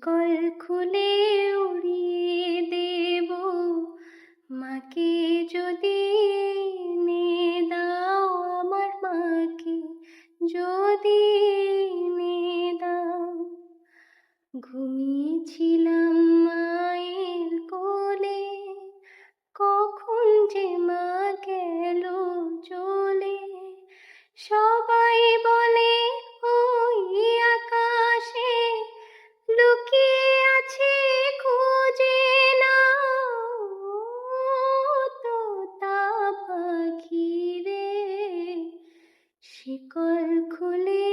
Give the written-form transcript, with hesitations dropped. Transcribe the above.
শিকল খুলে উড়িয়ে দেব মাকে যদি এনে দাও, আমার মাকে যদি এনে দাও। ঘুমিয়েছিলাম মায়ের কোলে, কখন যে মা গেল চলে। সবাই বলে ওই আকাশে লুকিয়ে আছে, খুঁজে নাও। তোতা পাখি রে, শিকল খুলে